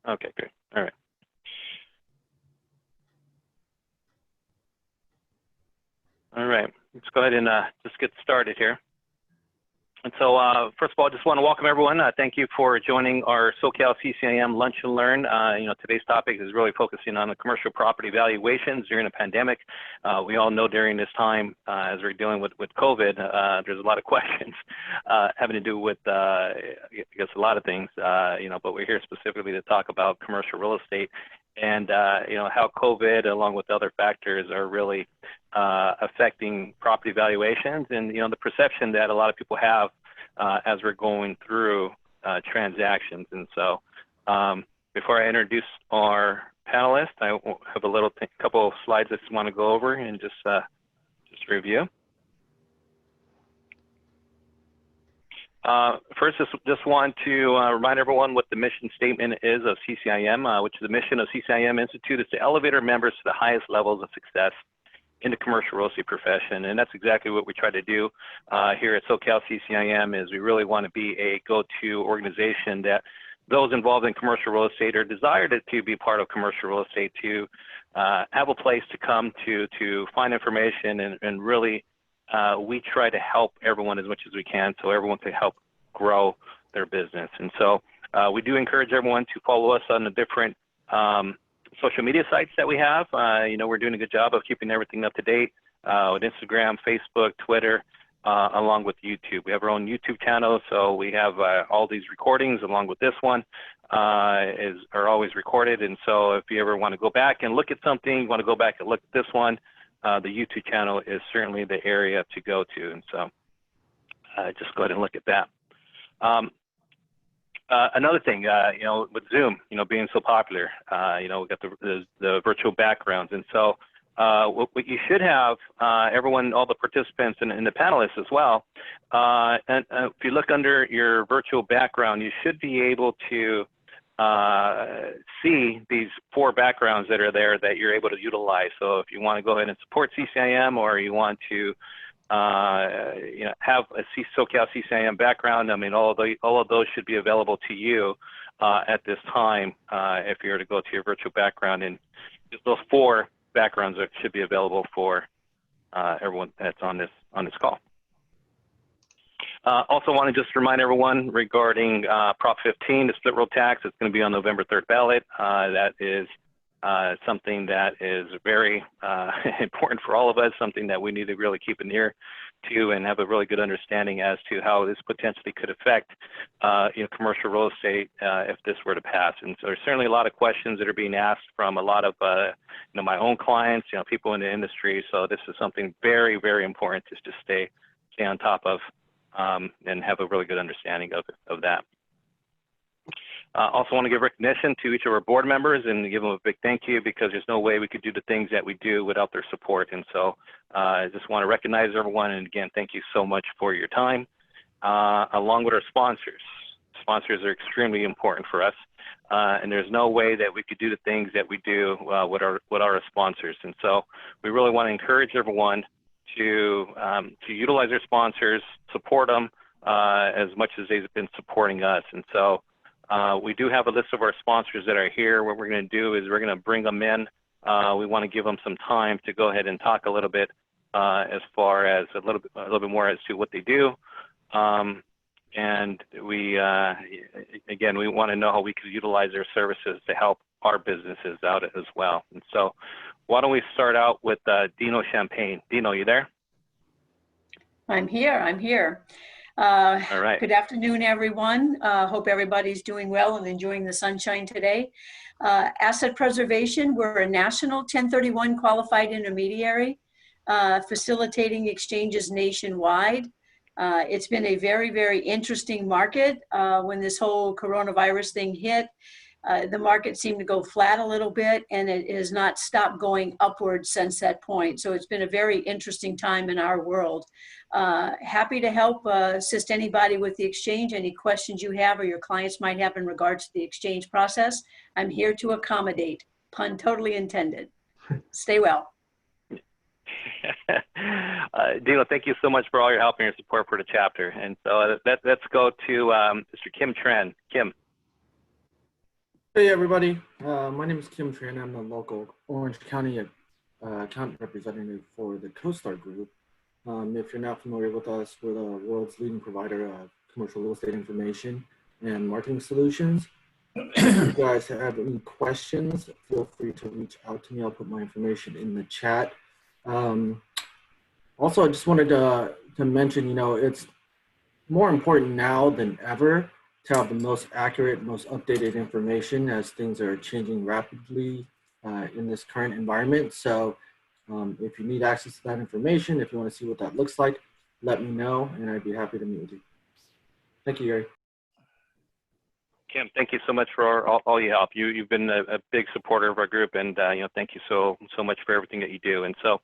Okay, great. All right. All right. Let's go ahead and just get started here. And so, first of all, I just want to welcome everyone. Thank you for joining our SoCal CCIM Lunch and Learn. Today's topic is really focusing on the commercial property valuations during the pandemic. We all know during this time, as we're dealing with COVID, there's a lot of questions having to do with, I guess, a lot of things, but we're here specifically to talk about commercial real estate and, how COVID, along with other factors, are really affecting property valuations and, the perception that a lot of people have as we're going through transactions. And so before I introduce our panelists, I have a couple of slides I just want to go over and just review. First, just want to remind everyone what the mission statement is of CCIM, which is the mission of CCIM Institute is to elevate our members to the highest levels of success in the commercial real estate profession. And that's exactly what we try to do here at SoCal CCIM. Is we really want to be a go-to organization that those involved in commercial real estate or desired to be part of commercial real estate to have a place to come to find information and really we try to help everyone as much as we can so everyone can help grow their business. And so we do encourage everyone to follow us on the different social media sites that we have. We're doing a good job of keeping everything up to date with Instagram, Facebook, Twitter, along with YouTube. We have our own YouTube channel, so we have all these recordings along with this one are always recorded. And so if you ever want to go back and look at something, want to go back and look at this one, the YouTube channel is certainly the area to go to. And so just go ahead and look at that. Another thing, with Zoom, being so popular, we got the virtual backgrounds. And so what you should have, everyone, all the participants and the panelists as well, and if you look under your virtual background, you should be able to see these 4 backgrounds that are there that you're able to utilize. So if you want to go ahead and support CCIM or you want to have a SoCal CCIM background, I mean, all of those should be available to you at this time if you were to go to your virtual background. And those 4 backgrounds should be available for everyone that's on this call. Also want to just remind everyone regarding Prop 15, the split roll tax. It's going to be on November 3rd ballot. That is something that is very important for all of us, something that we need to really keep an ear to and have a really good understanding as to how this potentially could affect commercial real estate if this were to pass. And so there's certainly a lot of questions that are being asked from a lot of my own clients, people in the industry. So this is something very, very important just to stay on top of and have a really good understanding of that. Also want to give recognition to each of our board members and give them a big thank you because there's no way we could do the things that we do without their support. And so I just want to recognize everyone. And again, thank you so much for your time, along with our sponsors. Sponsors are extremely important for us. And there's no way that we could do the things that we do with our sponsors. And so we really want to encourage everyone to utilize their sponsors, support them as much as they've been supporting us. And so we do have a list of our sponsors that are here. What we're going to do is we're going to bring them in. We want to give them some time to go ahead and talk a little bit as far as a little bit more as to what they do. And we, again, we want to know how we could utilize their services to help our businesses out as well. And so why don't we start out with Dino Champagne. Dino, you there? I'm here. All right. Good afternoon, everyone. Hope everybody's doing well and enjoying the sunshine today. Asset preservation, we're a national 1031 qualified intermediary, facilitating exchanges nationwide. It's been a very, very interesting market. When this whole coronavirus thing hit, the market seemed to go flat a little bit, and it has not stopped going upwards since that point. So it's been a very interesting time in our world. Happy to help assist anybody with the exchange, any questions you have or your clients might have in regards to the exchange process. I'm here to accommodate, pun totally intended. Stay well. Dino, thank you so much for all your help and your support for the chapter. And so let's go to Mr. Kim Tran. Kim. Hey everybody, my name is Kim Tran. I'm the local Orange County account representative for the CoStar Group. If you're not familiar with us, we're the world's leading provider of commercial real estate information and marketing solutions. If you guys have any questions, feel free to reach out to me. I'll put my information in the chat. Also, I just wanted to mention, it's more important now than ever to have the most accurate, most updated information as things are changing rapidly in this current environment. So if you need access to that information, if you want to see what that looks like, let me know and I'd be happy to meet with you. Thank you, Gary. Kim, thank you so much for all your help. You've been a big supporter of our group, and thank you so much for everything that you do. And so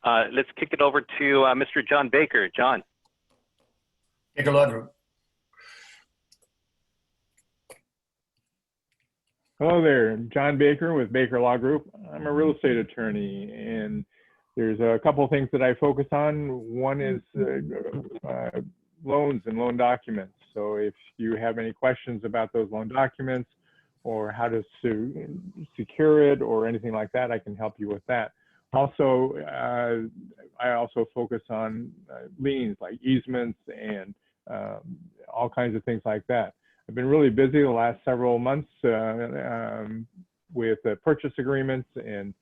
let's kick it over to Mr. John Baker. John. Baker Law Group. Hello there, John Baker with Baker Law Group. I'm a real estate attorney, and there's a couple of things that I focus on. One is loans and loan documents. So if you have any questions about those loan documents or how to secure it or anything like that, I can help you with that. Also, I also focus on liens like easements and all kinds of things like that. I've been really busy the last several months with purchase agreements and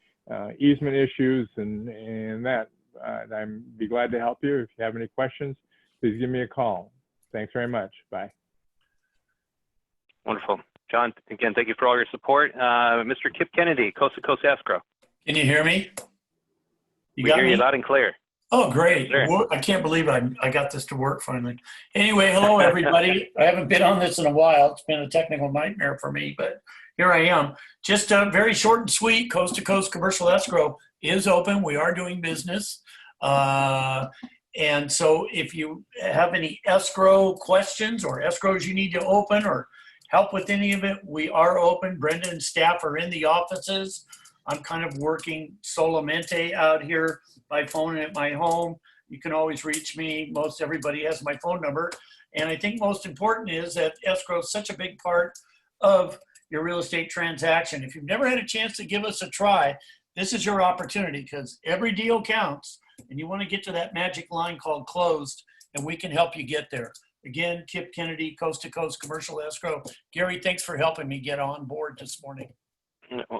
easement issues and that. I'm be glad to help you. If you have any questions, please give me a call. Thanks very much. Bye. Wonderful. John, again, thank you for all your support. Mr. Kip Kennedy, Coast to Coast Escrow. Can you hear me? We hear you loud and clear. Oh, great. Sure. I can't believe I got this to work finally. Anyway, hello, everybody. I haven't been on this in a while. It's been a technical nightmare for me, but here I am. Just very short and sweet, Coast to Coast Commercial Escrow is open. We are doing business. And so if you have any escrow questions or escrows you need to open or help with any of it, we are open. Brenda and staff are in the offices. I'm kind of working solamente out here by phone at my home. You can always reach me. Most everybody has my phone number. And I think most important is that escrow is such a big part of your real estate transaction. If you've never had a chance to give us a try, this is your opportunity because every deal counts and you want to get to that magic line called closed, and we can help you get there. Again, Kip Kennedy, Coast to Coast Commercial Escrow. Gary, thanks for helping me get on board this morning.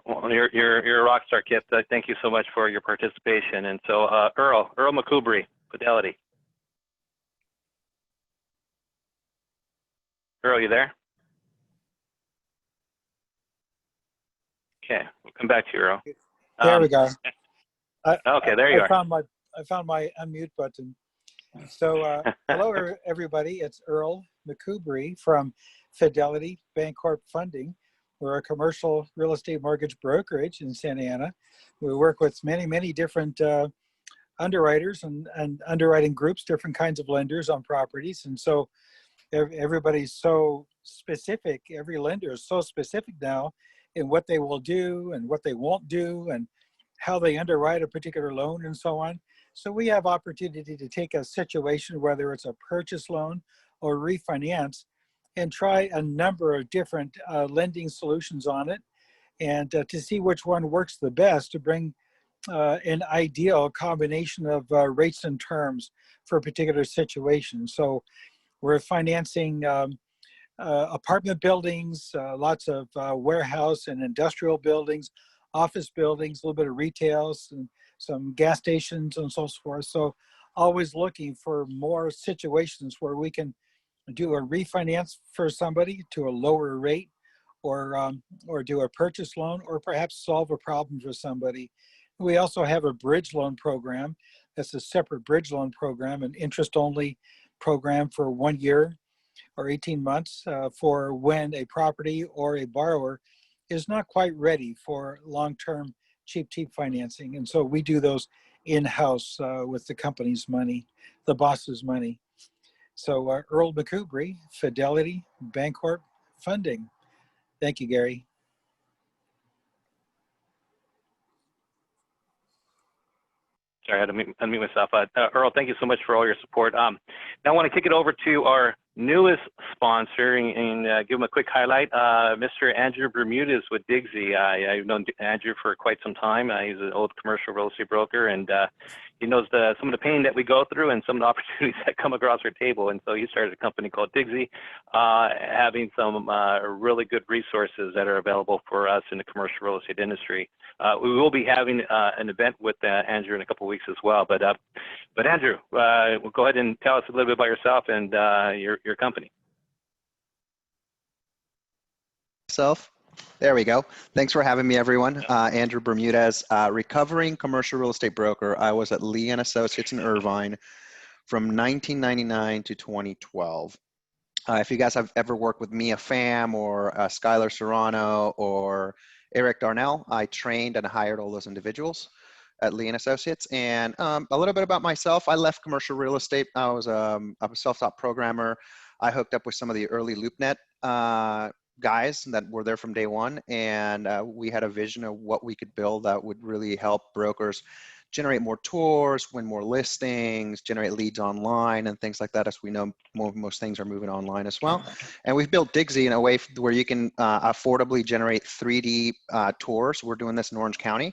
Well, you're a rock star, Kip. Thank you so much for your participation. And so Earl McCoubry, Fidelity. Earl, you there? Okay, we'll come back to you, Earl. There we go. Okay, there you are. I found my unmute button. So hello, everybody. It's Earl McCoubry from Fidelity Bancorp Funding. We're a commercial real estate mortgage brokerage in Santa Ana. We work with many different underwriters and underwriting groups, different kinds of lenders on properties. And so everybody's so specific. Every lender is so specific now in what they will do and what they won't do and how they underwrite a particular loan and so on. So we have opportunity to take a situation, whether it's a purchase loan or refinance, and try a number of different lending solutions on it, and to see which one works the best to bring an ideal combination of rates and terms for a particular situation. So we're financing apartment buildings, lots of warehouse and industrial buildings, office buildings, a little bit of retail, some gas stations and so forth. So always looking for more situations where we can do a refinance for somebody to a lower rate, or do a purchase loan, or perhaps solve a problem for somebody. We also have a bridge loan program. That's a separate bridge loan program, an interest-only program for 1 year or 18 months for when a property or a borrower is not quite ready for long-term cheap financing. And so we do those in-house with the company's money, the boss's money. So Earl McCoubry, Fidelity Bancorp Funding. Thank you, Gary. Sorry, I had to unmute myself. Earl, thank you so much for all your support. Now I want to kick it over to our newest sponsor and give him a quick highlight. Mr. Andrew Bermudez with Digsy. I've known Andrew for quite some time. He's an old commercial real estate broker, and he knows some of the pain that we go through and some of the opportunities that come across our table. And so he started a company called Digsy, having some really good resources that are available for us in the commercial real estate industry. We will be having an event with Andrew in a couple of weeks as well. But Andrew, we'll go ahead and tell us a little bit about yourself and your company. There we go. Thanks for having me, everyone. Andrew Bermudez, recovering commercial real estate broker. I was at Lee and Associates in Irvine from 1999 to 2012. If you guys have ever worked with Mia Pham or Skylar Serrano or Eric Darnell, I trained and hired all those individuals at Lee and Associates. And a little bit about myself. I left commercial real estate. I was a self-taught programmer. I hooked up with some of the early LoopNet guys that were there from day one. And we had a vision of what we could build that would really help brokers generate more tours, win more listings, generate leads online and things like that. As we know, most things are moving online as well. And we've built Digsy in a way where you can affordably generate 3D tours. We're doing this in Orange County.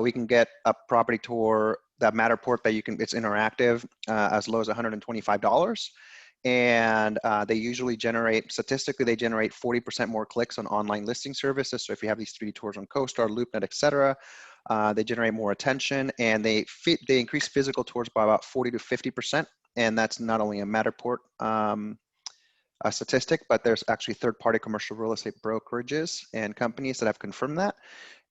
We can get a property tour, that Matterport that it's interactive, as low as $125. And they usually statistically, they generate 40% more clicks on online listing services. So if you have these 3D tours on CoStar, LoopNet, et cetera, they generate more attention, and they increase physical tours by about 40 to 50%. And that's not only a Matterport a statistic, but there's actually third-party commercial real estate brokerages and companies that have confirmed that.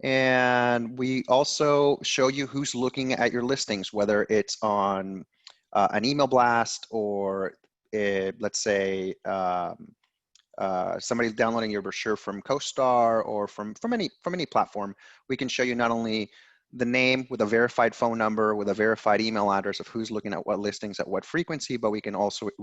And we also show you who's looking at your listings, whether it's on an email blast or let's say somebody's downloading your brochure from CoStar or from any platform. We can show you not only the name with a verified phone number, with a verified email address of who's looking at what listings at what frequency, but we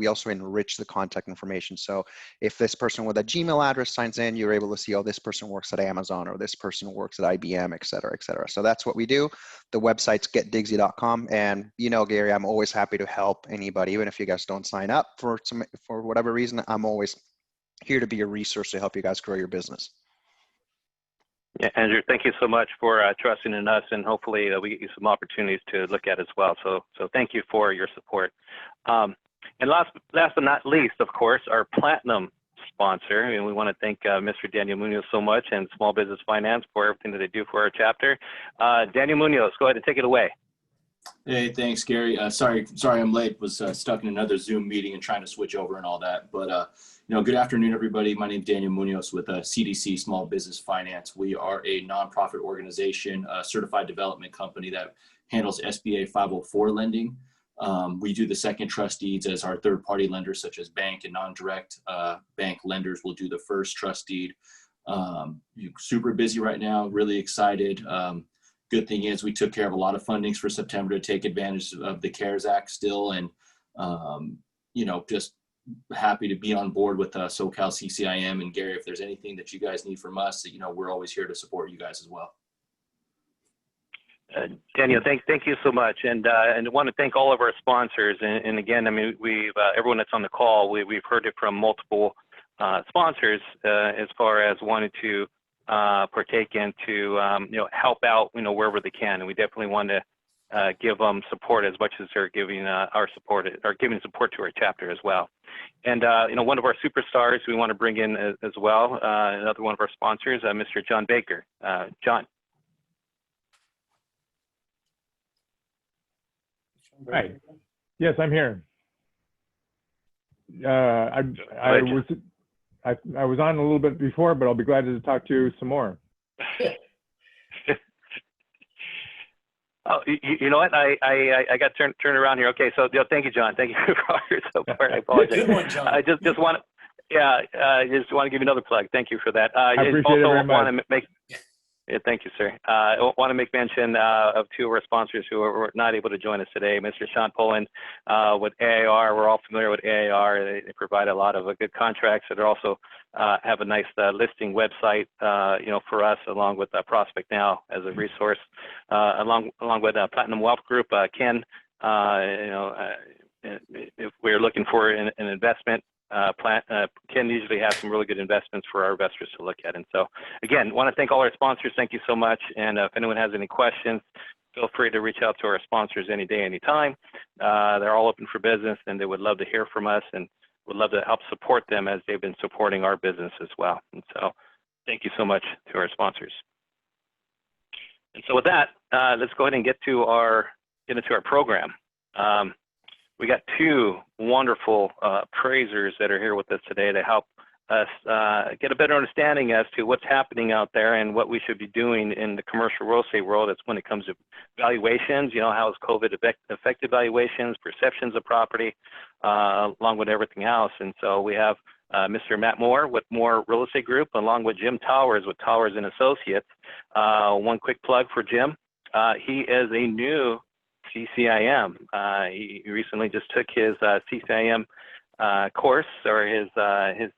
also enrich the contact information. So if this person with a Gmail address signs in, you're able to see, oh, this person works at Amazon or this person works at IBM, et cetera, et cetera. So that's what we do. The website's getdigsy.com. And you know, Gary, I'm always happy to help anybody, even if you guys don't sign up for whatever reason. I'm always here to be a resource to help you guys grow your business. Yeah, Andrew, thank you so much for trusting in us, and hopefully we get you some opportunities to look at as well. So thank you for your support. And last but not least, of course, our platinum sponsor, and we want to thank Mr. Daniel Munoz so much and Small Business Finance for everything that they do for our chapter. Daniel Munoz, go ahead and take it away. Hey, thanks, Gary. Sorry I'm late. Was stuck in another Zoom meeting and trying to switch over and all that. But good afternoon, everybody. My name is Daniel Munoz with CDC Small Business Finance. We are a nonprofit organization, a certified development company that handles SBA 504 lending. We do the second trust deeds as our third-party lenders, such as bank and non-direct bank lenders will do the first trust deed. Super busy right now, really excited. Good thing is we took care of a lot of fundings for September to take advantage of the CARES Act still. And, just happy to be on board with SoCal CCIM. And Gary, if there's anything that you guys need from us, we're always here to support you guys as well. Daniel, thank you so much, and I want to thank all of our sponsors. And again, I mean, we've everyone that's on the call, we've heard it from multiple sponsors as far as wanting to partake in to help out wherever they can, and we definitely want to give them support as much as they're giving our support or giving support to our chapter as well. And one of our superstars we want to bring in as well, another one of our sponsors, Mr. John Baker. John. Hi. Yes, I'm here. I was on a little bit before, but I'll be glad to talk to you some more. Oh, you know what? I got turned around here. Okay, so thank you, John. Thank you for all your support. I apologize. Good one, John. I just want to, I just want to give you another plug. Thank you for that. I appreciate it very much. Yeah, thank you, sir. I want to make mention of two of our sponsors who were not able to join us today. Mr. Sean Poland with AAR. We're all familiar with AAR. They provide a lot of good contracts that also have a nice listing website, for us, along with Prospect Now as a resource, along with Platinum Wealth Group. Ken, if we're looking for an investment Ken usually has some really good investments for our investors to look at. And so, again, want to thank all our sponsors. Thank you so much. And if anyone has any questions, feel free to reach out to our sponsors any day, anytime. They're all open for business, and they would love to hear from us and would love to help support them as they've been supporting our business as well. And so thank you so much to our sponsors. And so with that, let's go ahead and get into our program. We got two wonderful appraisers that are here with us today to help us get a better understanding as to what's happening out there and what we should be doing in the commercial real estate world. It's when it comes to valuations, you know, how has COVID affected valuations, perceptions of property, along with everything else. And so we have Mr. Matt Moore with Moore Real Estate Group, along with Jim Towers with Towers and Associates. One quick plug for Jim. He is a new CCIM. He recently just took his CCIM course, or his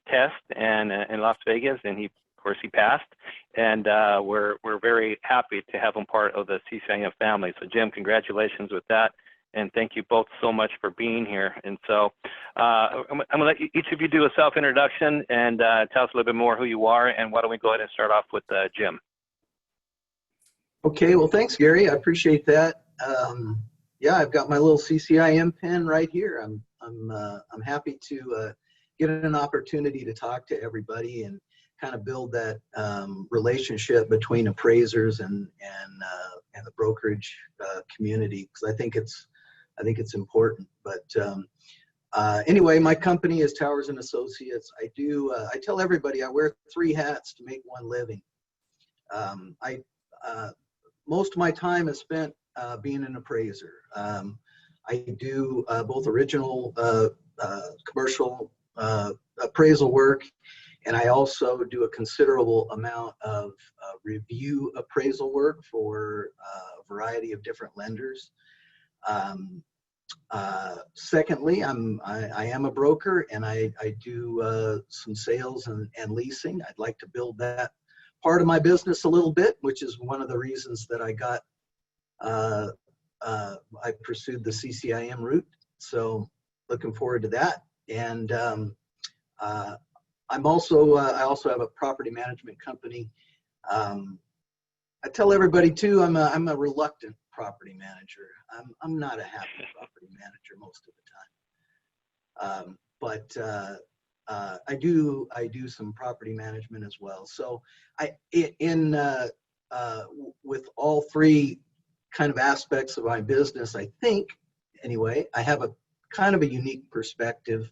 test in Las Vegas, and of course he passed. And we're very happy to have him part of the CCIM family. So Jim, congratulations with that, and thank you both so much for being here. And so I'm gonna let each of you do a self-introduction and tell us a little bit more who you are. And why don't we go ahead and start off with Jim? Okay, well, thanks, Gary. I appreciate that. Yeah, I've got my little CCIM pen right here. I'm happy to get an opportunity to talk to everybody and kind of build that relationship between appraisers and the brokerage community, because I think it's important. But anyway, my company is Towers and Associates. I tell everybody I wear 3 hats to make one living. Most of my time is spent being an appraiser. I do both original commercial appraisal work, and I also do a considerable amount of review appraisal work for a variety of different lenders. Secondly, I am a broker, and I do some sales and leasing. I'd like to build that part of my business a little bit, which is one of the reasons that I pursued the CCIM route. So looking forward to that. And I also have a property management company. I tell everybody too, I'm a reluctant property manager. I'm not a happy property manager most of the time. But I do some property management as well. So with all 3 kind of aspects of my business, I think, anyway, I have a kind of a unique perspective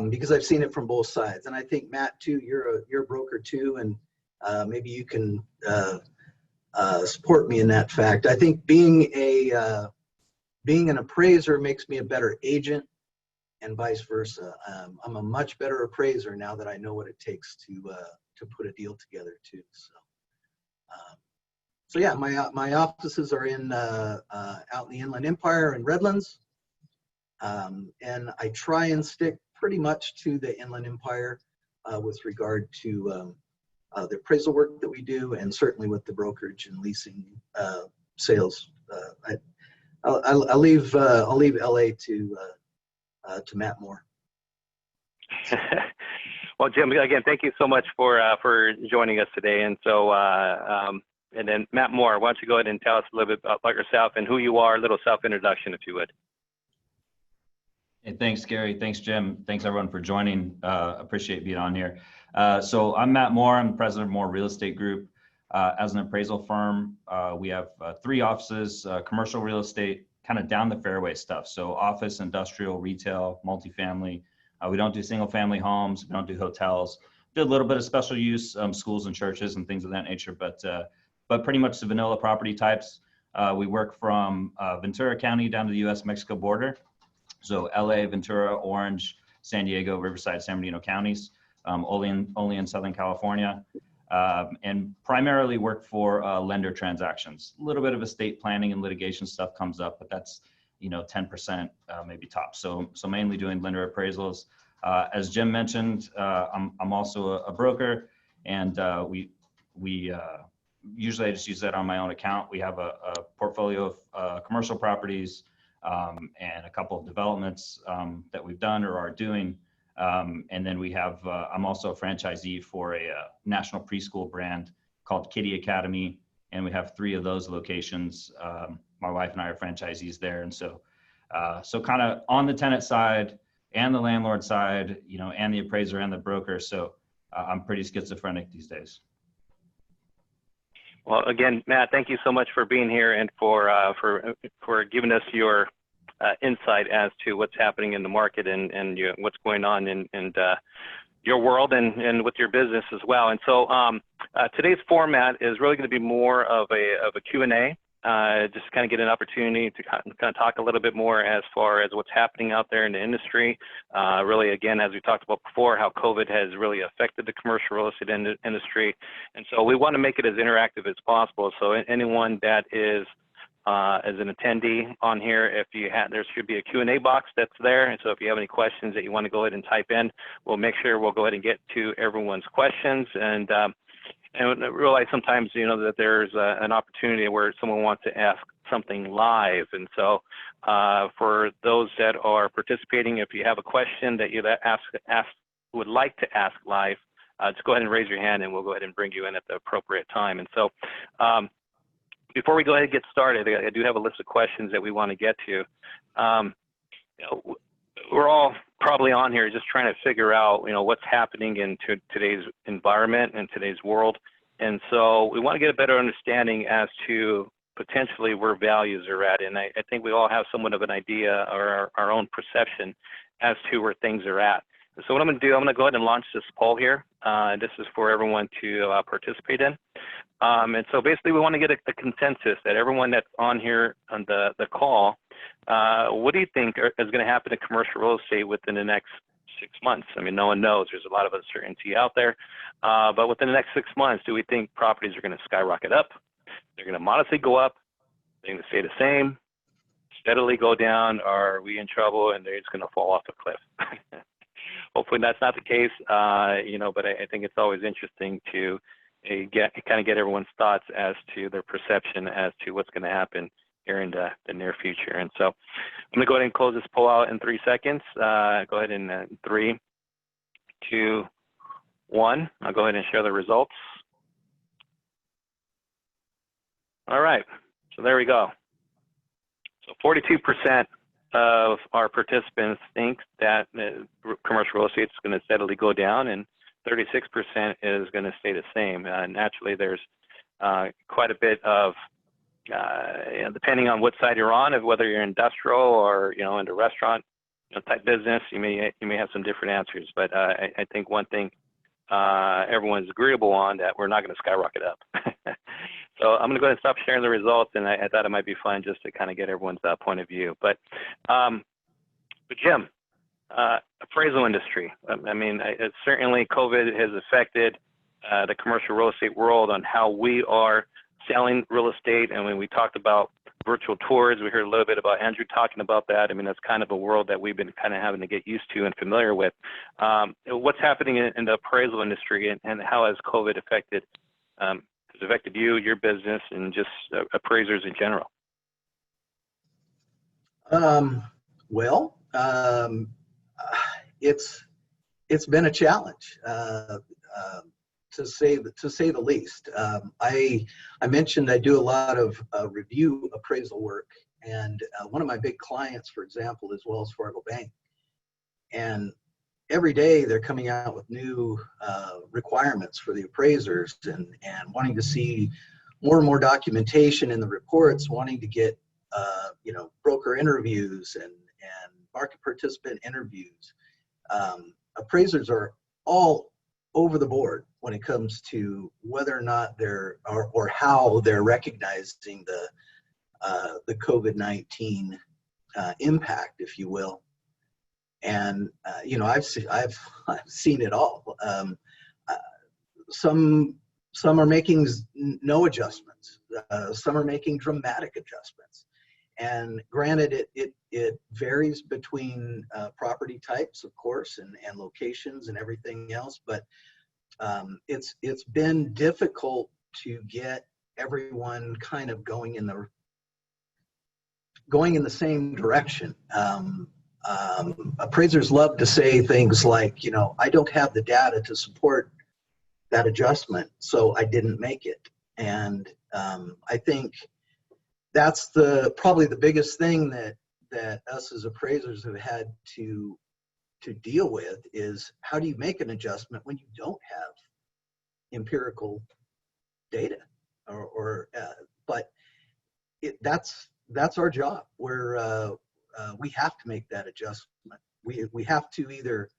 because I've seen it from both sides. And I think, Matt, too, you're a broker too, and maybe you can support me in that fact. I think being an appraiser makes me a better agent, and vice versa. I'm a much better appraiser now that I know what it takes to put a deal together too. So yeah, my offices are out in the Inland Empire in Redlands, and I try and stick pretty much to the Inland Empire with regard to the appraisal work that we do, and certainly with the brokerage and leasing sales. I'll leave LA to Matt Moore. Well, Jim, again, thank you so much for joining us today. And so, and then Matt Moore, why don't you go ahead and tell us a little bit about yourself and who you are, a little self-introduction, if you would. Hey, thanks, Gary. Thanks, Jim. Thanks, everyone, for joining. Appreciate being on here. So I'm Matt Moore. I'm the president of Moore Real Estate Group. As an appraisal firm, we have 3 offices, commercial real estate, kind of down the fairway stuff. So office, industrial, retail, multifamily. We don't do single family homes. We don't do hotels. Do a little bit of special use, schools and churches and things of that nature, but pretty much the vanilla property types. We work from Ventura County down to the U.S.-Mexico border. So LA, Ventura, Orange, San Diego, Riverside, San Bernardino counties, only in Southern California, and primarily work for lender transactions. A little bit of estate planning and litigation stuff comes up, but that's 10% maybe top. So mainly doing lender appraisals. As Jim mentioned, I'm also a broker, and we usually I just use that on my own account. We have a portfolio of commercial properties and a couple of developments that we've done or are doing And then we have, I'm also a franchisee for a national preschool brand called Kitty Academy. And we have 3 of those locations. My wife and I are franchisees there. And so kind of on the tenant side and the landlord side, you know, and the appraiser and the broker. So I'm pretty schizophrenic these days. Well, again, Matt, thank you so much for being here and for giving us your insight as to what's happening in the market and what's going on in your world and with your business as well. And so today's format is really going to be more of a Q&A. Just kind of get an opportunity to kind of talk a little bit more as far as what's happening out there in the industry. Really, again, as we talked about before, how COVID has really affected the commercial real estate industry. And so we want to make it as interactive as possible. So anyone that is as an attendee on here, if you have, there should be a Q&A box that's there. And so if you have any questions that you want to go ahead and type in, we'll make sure we'll go ahead and get to everyone's questions. And realize sometimes, you know, that there's an opportunity where someone wants to ask something live. And so for those that are participating, if you have a question that you would like to ask live, just go ahead and raise your hand and we'll go ahead and bring you in at the appropriate time. And so before we go ahead and get started, I do have a list of questions that we want to get to. You know, we're all probably on here just trying to figure out, you know, what's happening in today's environment and today's world. And so we want to get a better understanding as to potentially where values are at. And I think we all have somewhat of an idea or our own perception as to where things are at. And so what I'm going to do, I'm going to go ahead and launch this poll here. This is for everyone to participate in. And so basically we want to get a consensus that everyone that's on here on the call, what do you think is going to happen to commercial real estate within the next 6 months? I mean, no one knows. There's a lot of uncertainty out there. But within the next 6 months, do we think properties are going to skyrocket up? They're going to modestly go up? They're going to stay the same? Steadily go down? Or are we in trouble and they're just going to fall off a cliff? Hopefully that's not the case, you know, but I think it's always interesting to kind of get everyone's thoughts as to their perception as to what's going to happen here in the near future. And so I'm going to go ahead and close this poll out in 3 seconds. Go ahead and 3, 2, 1. I'll go ahead and share the results. All right, so there we go. So 42% of our participants think that commercial real estate is going to steadily go down, and 36% is going to stay the same. Naturally, there's quite a bit of, depending on what side you're on, of whether you're industrial or, you know, in the restaurant, you know, type business, you may have some different answers. But I think one thing everyone's agreeable on, that we're not going to skyrocket up. So I'm going to go ahead and stop sharing the results, and I thought it might be fun just to kind of get everyone's point of view. But Jim, appraisal industry. I mean, certainly COVID has affected the commercial real estate world on how we are selling real estate. And when we talked about virtual tours, we heard a little bit about Andrew talking about that. I mean, that's kind of a world that we've been kind of having to get used to and familiar with. What's happening in the appraisal industry, and how has COVID affected you, your business, and just appraisers in general? Well, it's been a challenge, to say the least. I mentioned I do a lot of review appraisal work, and one of my big clients, for example, is Wells Fargo Bank. And every day they're coming out with new requirements for the appraisers, and wanting to see more and more documentation in the reports, wanting to get you know, broker interviews and market participant interviews. Appraisers are all over the board when it comes to whether or not they're or how they're recognizing the COVID-19 impact, if you will. And you know, I've seen it all. Some are making no adjustments. Some are making dramatic adjustments. And granted, it varies between property types, of course, and locations and everything else. But it's been difficult to get everyone kind of going in the same direction. Appraisers love to say things like, you know, I don't have the data to support that adjustment, so I didn't make it. And I think that's probably the biggest thing that us as appraisers have had to deal with is how do you make an adjustment when you don't have empirical data but that's our job. We have to make that adjustment. We have to either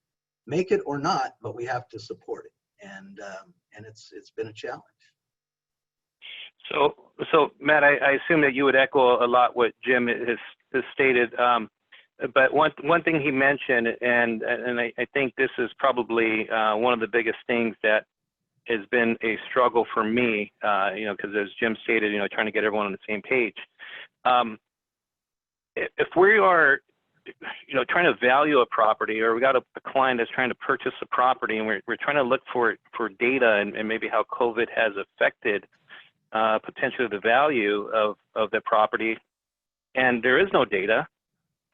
make it or not, but we have to support it, and it's been a challenge. So Matt, I assume that you would echo a lot what Jim has stated. But one thing he mentioned, and I think this is probably one of the biggest things that has been a struggle for me, because as Jim stated, trying to get everyone on the same page. If we are, trying to value a property, or we got a client that's trying to purchase a property, and we're trying to look for data and maybe how COVID has affected potentially the value of the property, and there is no data.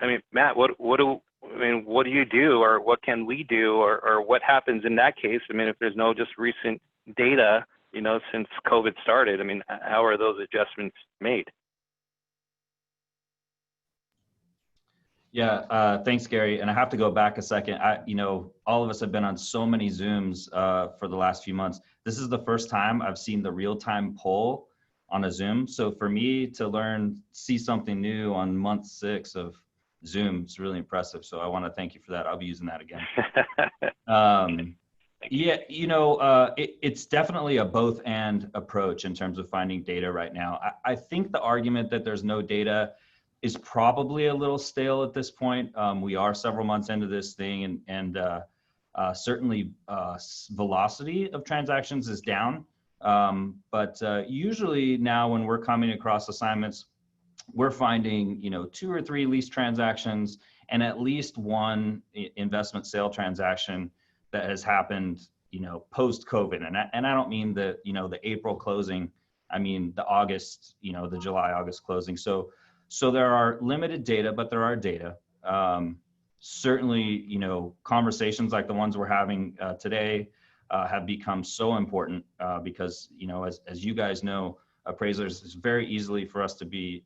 I mean, Matt, what do you do, or what can we do, or what happens in that case? I mean, if there's no just recent data, since COVID started, I mean, how are those adjustments made? Yeah, thanks, Gary. And I have to go back a second. All of us have been on so many Zooms for the last few months. This is the first time I've seen the real-time poll on a Zoom. So for me to see something new on month 6 of Zoom, it's really impressive. So I want to thank you for that. I'll be using that again. It's definitely a both and approach in terms of finding data right now. I think the argument that there's no data is probably a little stale at this point. We are several months into this thing, and certainly velocity of transactions is down. But usually now when we're coming across assignments, we're finding 2 or 3 lease transactions and at least 1 investment sale transaction that has happened post COVID. And I don't mean the April closing. I mean the August, the July August closing. So there are limited data, but there are data. Certainly, conversations like the ones we're having today have become so important because, as you guys know, appraisers, it's very easily for us to be,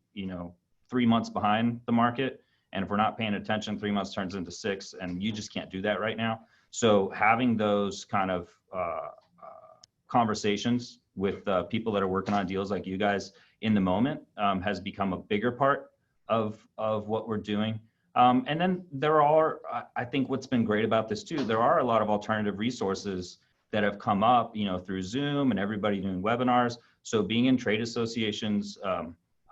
3 months behind the market. And if we're not paying attention, 3 months turns into 6, and you just can't do that right now. So having those kind of conversations with people that are working on deals like you guys in the moment has become a bigger part of what we're doing. And then I think what's been great about this too, there are a lot of alternative resources that have come up, through Zoom and everybody doing webinars. So being in trade associations,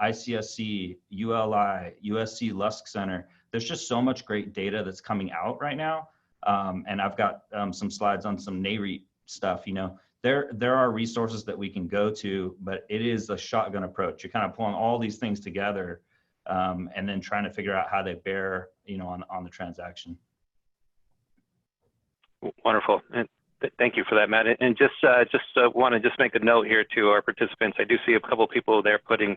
ICSC, ULI, USC Lusk Center, there's just so much great data that's coming out right now. And I've got some slides on some NAREIT stuff, there are resources that we can go to, but it is a shotgun approach. You're kind of pulling all these things together and then trying to figure out how they bear, on the transaction. Wonderful. And thank you for that, Matt. And just want to make a note here to our participants. I do see a couple of people there putting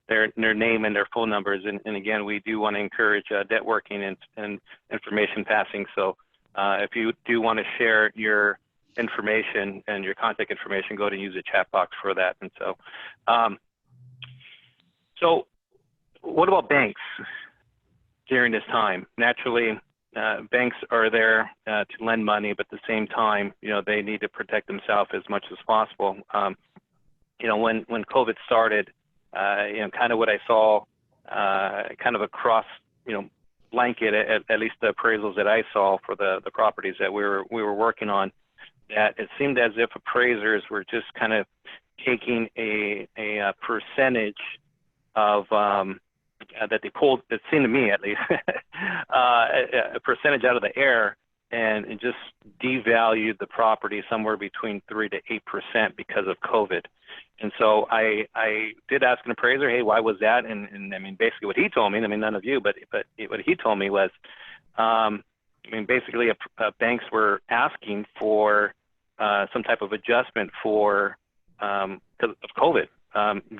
their name and their phone numbers. And again, we do want to encourage networking and information passing. So if you do want to share your information and your contact information, go ahead and use the chat box for that. And so what about banks during this time? Naturally, banks are there to lend money, but at the same time, they need to protect themselves as much as possible. When COVID started, kind of what I saw, kind of across, blanket, at least the appraisals that I saw for the properties that we were working on, that it seemed as if appraisers were just kind of taking a percentage of that they pulled, it seemed to me at least, a percentage out of the air and just devalued the property somewhere between 3 to 8% because of COVID. And so I did ask an appraiser, hey, why was that? And I mean, basically what he told me, I mean, none of you, but what he told me was, basically banks were asking for some type of adjustment for because of COVID.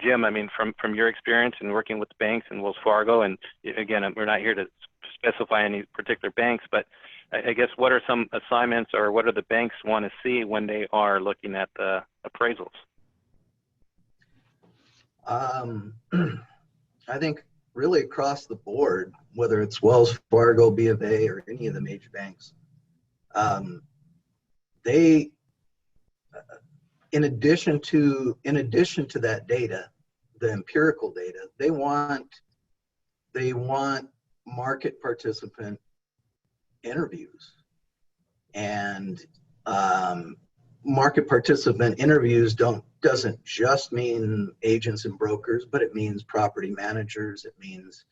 Jim, I mean, from your experience and working with the banks and Wells Fargo, and again, we're not here to specify any particular banks, but I guess what are some assignments or what do the banks want to see when they are looking at the appraisals? I think really across the board, whether it's Wells Fargo, B of A, or any of the major banks, they, in addition to that data, the empirical data, they want market participant interviews. And market participant interviews doesn't just mean agents and brokers, but it means property managers. It means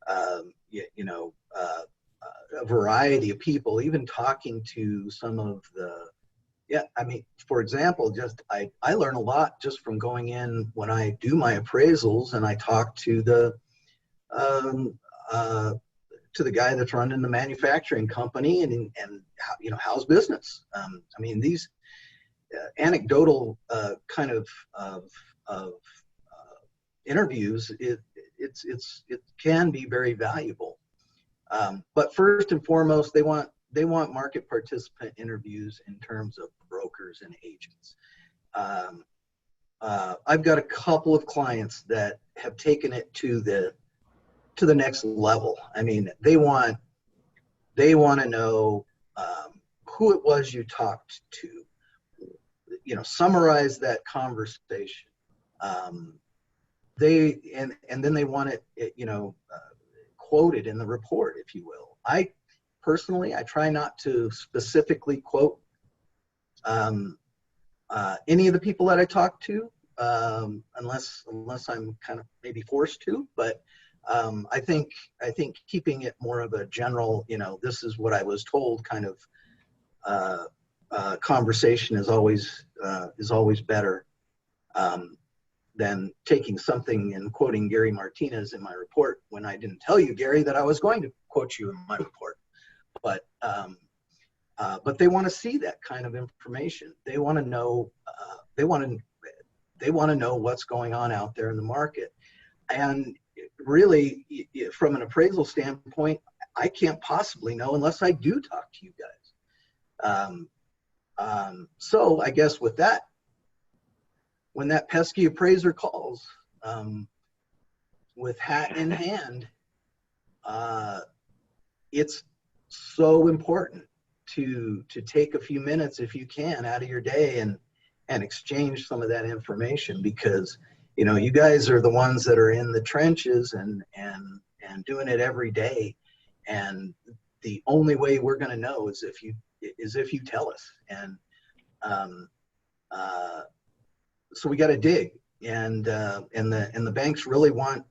a variety of people, even talking to some of the, I mean, for example, I learn a lot just from going in when I do my appraisals and I talk to the guy that's running the manufacturing company and how's business. I mean, these anecdotal kind of interviews, it can be very valuable. But first and foremost, they want market participant interviews in terms of brokers and agents. I've got a couple of clients that have taken it to the next level. I mean, they want to know who it was you talked to. Summarize that conversation. And then they want it, quoted in the report, if you will. I personally try not to specifically quote any of the people that I talk to, unless I'm kind of maybe forced to. But I think keeping it more of a general, this is what I was told kind of conversation is always better than taking something and quoting Gary Martinez in my report when I didn't tell you, Gary, that I was going to quote you in my report. But they want to see that kind of information. They want to know. They want to know what's going on out there in the market. And really, from an appraisal standpoint, I can't possibly know unless I do talk to you guys. So I guess with that, when that pesky appraiser calls, with hat in hand, it's so important to take a few minutes, if you can, out of your day and exchange some of that information, because you guys are the ones that are in the trenches and doing it every day, and the only way we're going to know is if you tell us. And so we got to dig, and the banks really want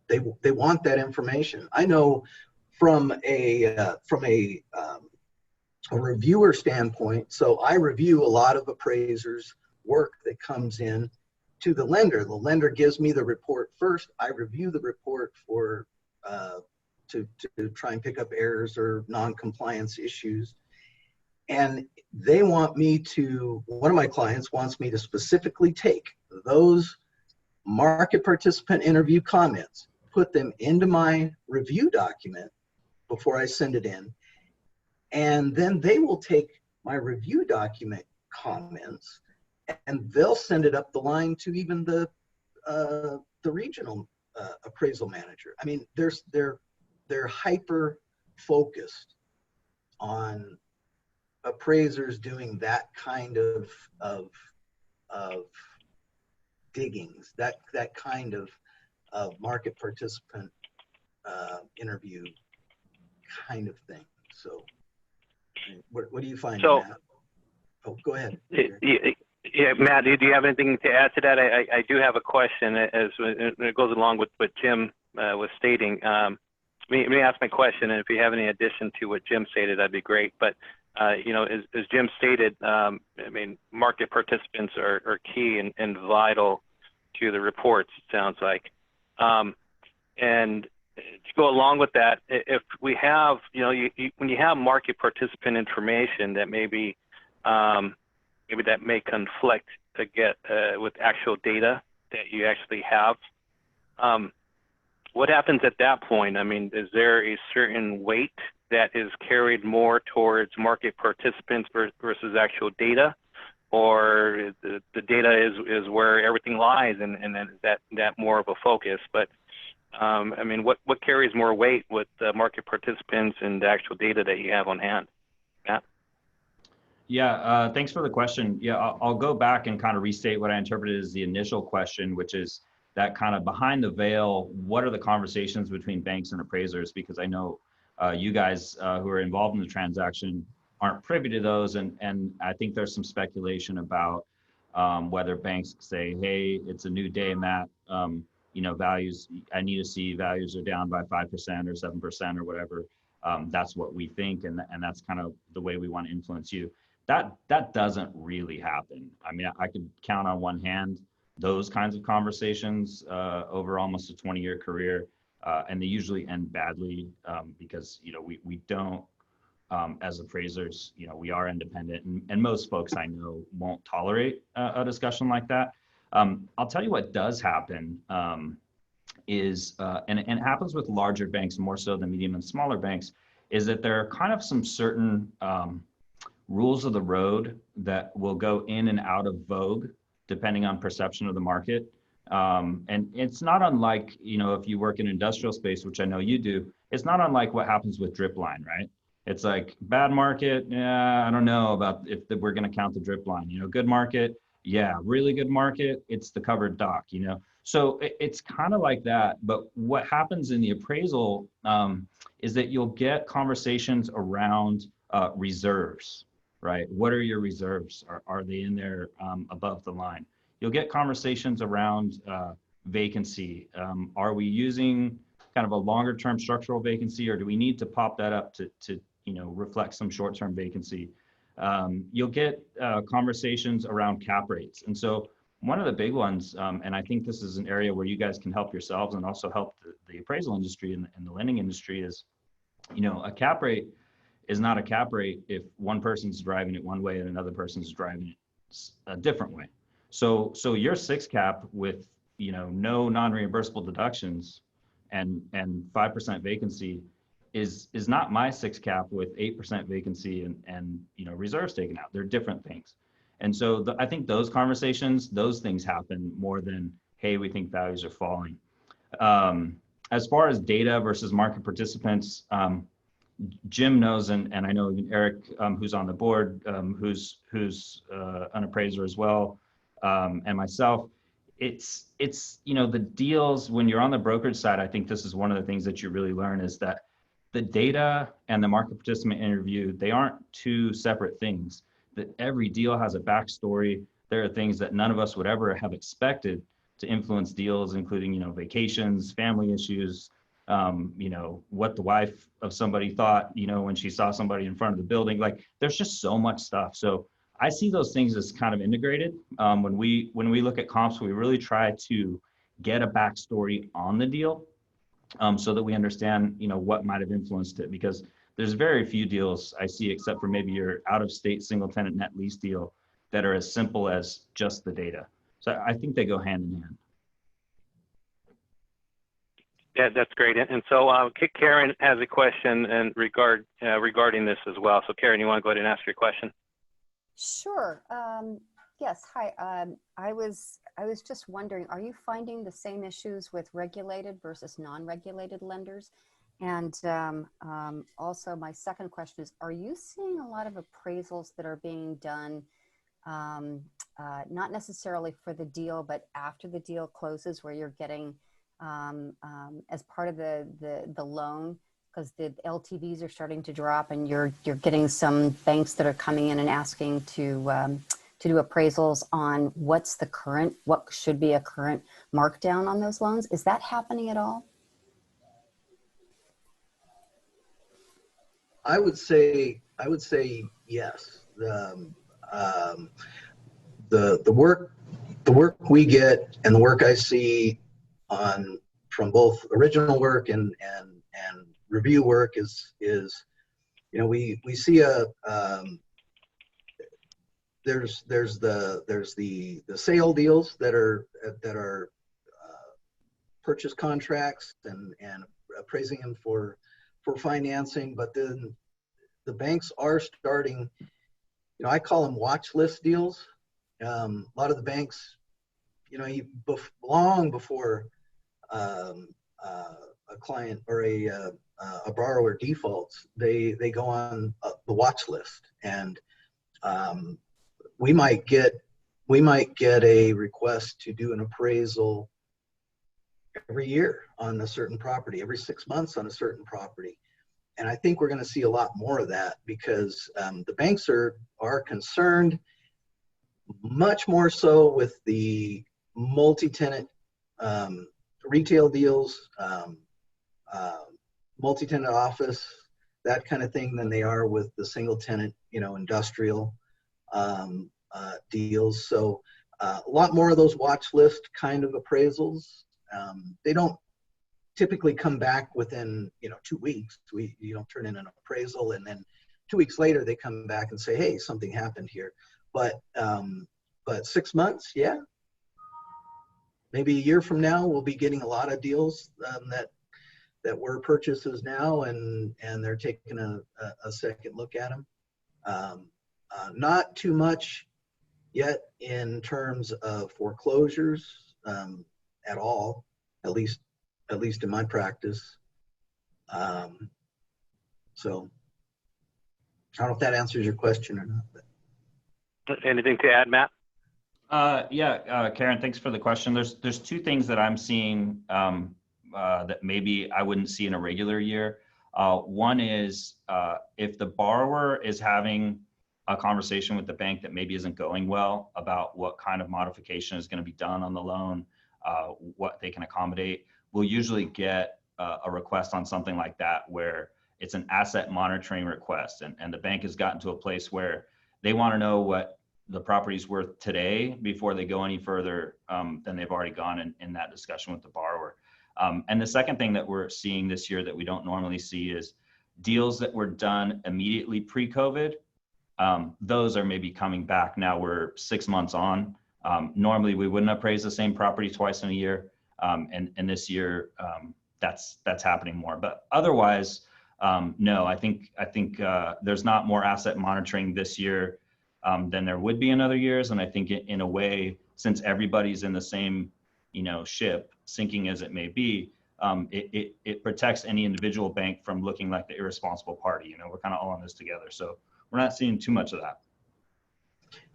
that information. I know from a reviewer standpoint. So I review a lot of appraisers' work that comes in to the lender. The lender gives me the report first. I review the report to try and pick up errors or non-compliance issues. And they want me to, one of my clients wants me to specifically take those market participant interview comments, put them into my review document before I send it in. And then they will take my review document comments and they'll send it up the line to even the regional appraisal manager. I mean, they're hyper focused on appraisers doing that kind of diggings, that kind of market participant interview kind of thing. So what do you find, Matt? Oh, go ahead. Yeah, Matt, do you have anything to add to that? I do have a question as it goes along with what Jim was stating. Let me ask my question, and if you have any addition to what Jim stated, that'd be great. But as Jim stated, I mean, market participants are key and vital to the reports, it sounds like. And to go along with that, if we have, when you have market participant information that maybe that may conflict with actual data that you actually have, what happens at that point? I mean, is there a certain weight that is carried more towards market participants versus actual data, or the data is where everything lies, and then that more of a focus? But I mean, what carries more weight with the market participants and the actual data that you have on hand? Matt? Yeah, thanks for the question. Yeah, I'll go back and kind of restate what I interpreted as the initial question, which is that kind of behind the veil, what are the conversations between banks and appraisers? Because I know you guys who are involved in the transaction aren't privy to those. And I think there's some speculation about whether banks say, hey, it's a new day, Matt, you know, values, I need to see values are down by 5% or 7% or whatever. That's what we think. And that's kind of the way we want to influence you. That doesn't really happen. I mean, I could count on one hand those kinds of conversations over almost a 20-year career, and they usually end badly because, you know, we don't, as appraisers, you know, we are independent, and most folks I know won't tolerate a discussion like that. I'll tell you what does happen is, and it happens with larger banks more so than medium and smaller banks, is that there are kind of some certain rules of the road that will go in and out of vogue depending on perception of the market. And it's not unlike, you know, if you work in industrial space, which I know you do, it's not unlike what happens with drip line, right? It's like bad market, yeah, I don't know about if we're gonna count the drip line, you know, good market, yeah, really good market, it's the covered dock, you know? So it's kind of like that, but what happens in the appraisal is that you'll get conversations around reserves, right? What are your reserves? Are they in there above the line? You'll get conversations around vacancy. Are we using kind of a longer term structural vacancy, or do we need to pop that up to you know, reflect some short-term vacancy? You'll get conversations around cap rates. And so one of the big ones, and I think this is an area where you guys can help yourselves and also help the appraisal industry and the lending industry, is, you know, a cap rate is not a cap rate if one person's driving it one way and another person's driving it a different way. So your 6 cap with, you know, no non-reimbursable deductions and 5% vacancy is not my 6 cap with 8% vacancy and you know, reserves taken out. They're different things. And so I think those conversations, those things happen more than, hey, we think values are falling. As far as data versus market participants, Jim knows, and I know even Eric, who's on the board, who's an appraiser as well, and myself, it's, you know, the deals, when you're on the brokerage side, I think this is one of the things that you really learn, is that the data and the market participant interview, they aren't two separate things. That every deal has a backstory. There are things that none of us would ever have expected to influence deals, including, you know, vacations, family issues, you know, what the wife of somebody thought, you know, when she saw somebody in front of the building. Like, there's just so much stuff. So I see those things as kind of integrated. When we look at comps, we really try to get a backstory on the deal, so that we understand, you know, what might have influenced it, because there's very few deals I see, except for maybe your out-of-state single tenant net lease deal, that are as simple as just the data. So I think they go hand in hand. Yeah, that's great. And so Karen has a question regarding this as well. So Karen, you want to go ahead and ask your question? Sure. Yes. Hi. I was just wondering, are you finding the same issues with regulated versus non-regulated lenders? And also my second question is, are you seeing a lot of appraisals that are being done, not necessarily for the deal, but after the deal closes, where you're getting as part of the loan, because the LTVs are starting to drop, and you're getting some banks that are coming in and asking to do appraisals on what should be a current markdown on those loans? Is that happening at all? I would say yes. The work we get and the work I see from both original work and review work is, you know, we see there's the sale deals that are purchase contracts and appraising them for financing. But then the banks are starting, you know, I call them watch list deals. A lot of the banks, you know, long before a client or a borrower defaults, they go on the watch list, and we might get a request to do an appraisal every year on a certain property, every 6 months on a certain property. And I think we're going to see a lot more of that, because the banks are concerned much more so with the multi-tenant retail deals, multi-tenant office, that kind of thing, than they are with the single tenant, you know, industrial deals. So a lot more of those watch list kind of appraisals. They don't typically come back within, you know, 2 weeks. You don't turn in an appraisal and then 2 weeks later they come back and say, hey, something happened here. But 6 months, yeah. Maybe a year from now, we'll be getting a lot of deals that were purchases now, and they're taking a second look at them. Not too much yet in terms of foreclosures at all, at least in my practice. So I don't know if that answers your question or not. But. Anything to add, Matt? Karen, thanks for the question. There's two things that I'm seeing that maybe I wouldn't see in a regular year. One is if the borrower is having a conversation with the bank that maybe isn't going well about what kind of modification is going to be done on the loan, what they can accommodate, we'll usually get a request on something like that where it's an asset monitoring request, and the bank has gotten to a place where they want to know what the property's worth today before they go any further than they've already gone in that discussion with the borrower. And the second thing that we're seeing this year that we don't normally see is deals that were done immediately pre-COVID. Those are maybe coming back now. We're 6 months on. Normally we wouldn't appraise the same property twice in a year. And this year that's happening more, but otherwise, no, I think there's not more asset monitoring this year than there would be in other years. And I think in a way, since everybody's in the same, you know, ship, sinking as it may be, it protects any individual bank from looking like the irresponsible party. You know, we're kind of all in this together. So we're not seeing too much of that.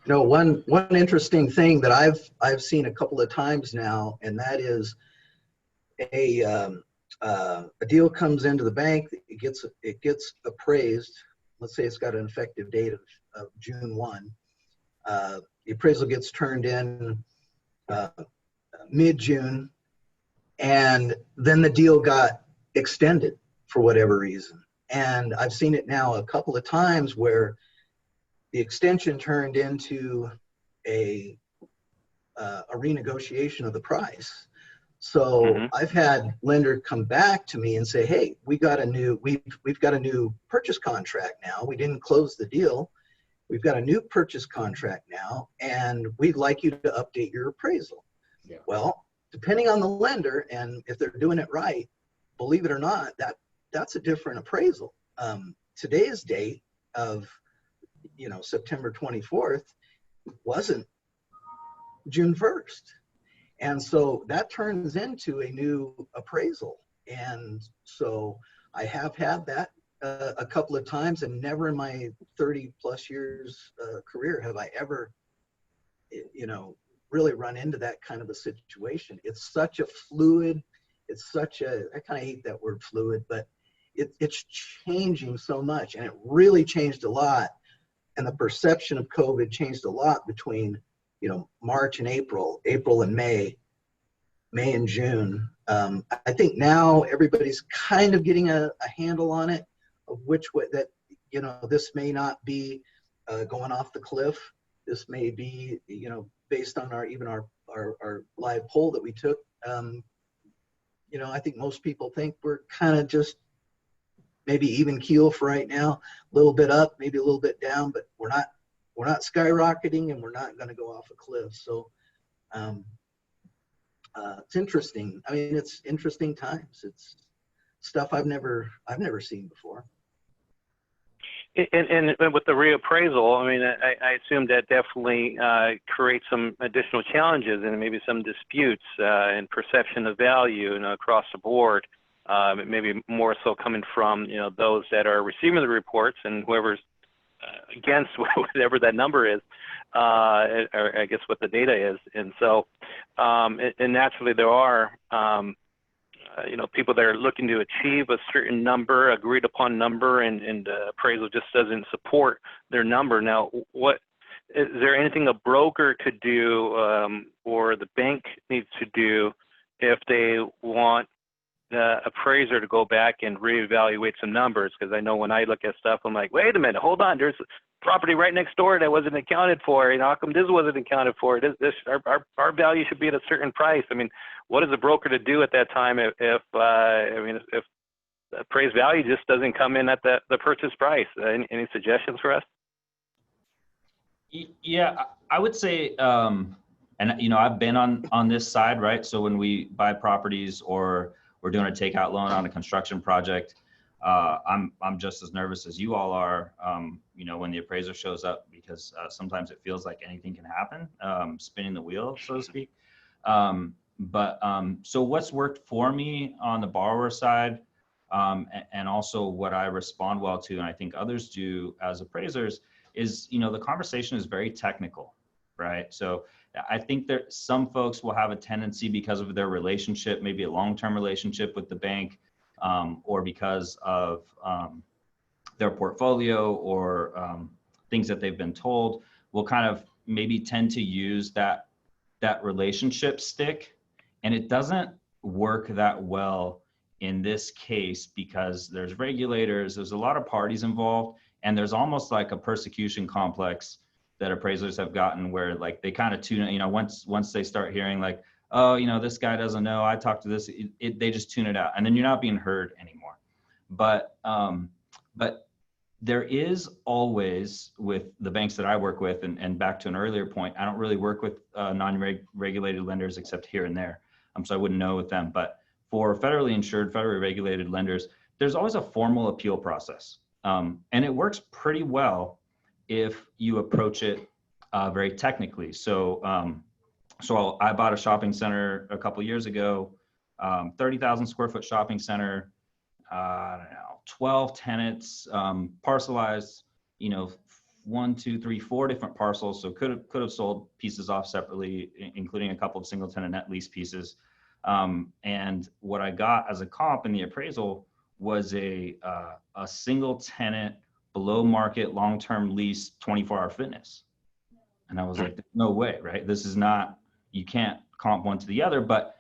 You know, one interesting thing that I've seen a couple of times now, and that is a deal comes into the bank, it gets appraised. Let's say it's got an effective date of June 1. The appraisal gets turned in mid-June, and then the deal got extended for whatever reason. And I've seen it now a couple of times where the extension turned into a renegotiation of the price. So I've had lender come back to me and say, hey, we've got a new purchase contract now. We didn't close the deal. We've got a new purchase contract now, and we'd like you to update your appraisal. Yeah. Well, depending on the lender and if they're doing it right, believe it or not, that's a different appraisal. Today's date of, you know, September 24th wasn't June 1st. And so that turns into a new appraisal. And so I have had that a couple of times, and never in my 30 plus years career have I ever, you know, really run into that kind of a situation. It's such a fluid, I kind of hate that word fluid, but it's changing so much, and it really changed a lot. And the perception of COVID changed a lot between, you know, March and April and May and June. I think now everybody's kind of getting a handle on it, of which way that, you know, this may not be going off the cliff. This may be, you know, based on our live poll that we took. You know, I think most people think we're kind of just maybe even keel for right now, a little bit up, maybe a little bit down, but we're not skyrocketing, and we're not going to go off a cliff. So it's interesting. I mean, it's interesting times. It's stuff I've never seen before. And with the reappraisal, I mean, I assume that definitely creates some additional challenges and maybe some disputes and perception of value, across the board. Maybe more so coming from those that are receiving the reports and whoever's against whatever that number is, or I guess what the data is. And so, and naturally there are people that are looking to achieve a certain number, agreed upon number, and the appraisal just doesn't support their number. Now, is there anything a broker could do or the bank needs to do if they want the appraiser to go back and reevaluate some numbers? Because I know when I look at stuff, I'm like, wait a minute, hold on, there's property right next door that wasn't accounted for. How come this wasn't accounted for? Our value should be at a certain price. I mean, what is a broker to do at that time if the appraised value just doesn't come in at the purchase price? Any suggestions for us? Yeah, I would say, and I've been on this side, right? So when we buy properties or we're doing a takeout loan on a construction project, I'm just as nervous as you all are, when the appraiser shows up, because sometimes it feels like anything can happen, spinning the wheel, so to speak. So what's worked for me on the borrower side, and also what I respond well to, and I think others do as appraisers, is, the conversation is very technical, right? So I think that some folks will have a tendency, because of their relationship, maybe a long-term relationship with the bank, or because of their portfolio or things that they've been told, will kind of maybe tend to use that relationship stick. And it doesn't work that well in this case, because there's regulators, there's a lot of parties involved, and there's almost like a persecution complex that appraisers have gotten, where like they kind of tune it, once they start hearing like, oh, this guy doesn't know, I talked to this, they just tune it out, and then you're not being heard anymore. But there is always, with the banks that I work with, and back to an earlier point, I don't really work with non-regulated lenders except here and there. So I wouldn't know with them. But for federally insured, federally regulated lenders, there's always a formal appeal process. And it works pretty well if you approach it very technically. So I bought a shopping center a couple years ago, 30,000 square foot shopping center, 12 tenants, parcelized, 1, 2, 3, 4 different parcels. So could have sold pieces off separately, including a couple of single tenant net lease pieces. And what I got as a comp in the appraisal was a single tenant below market long-term lease 24-hour fitness. And I was like, no way, right? This is not, you can't comp one to the other, but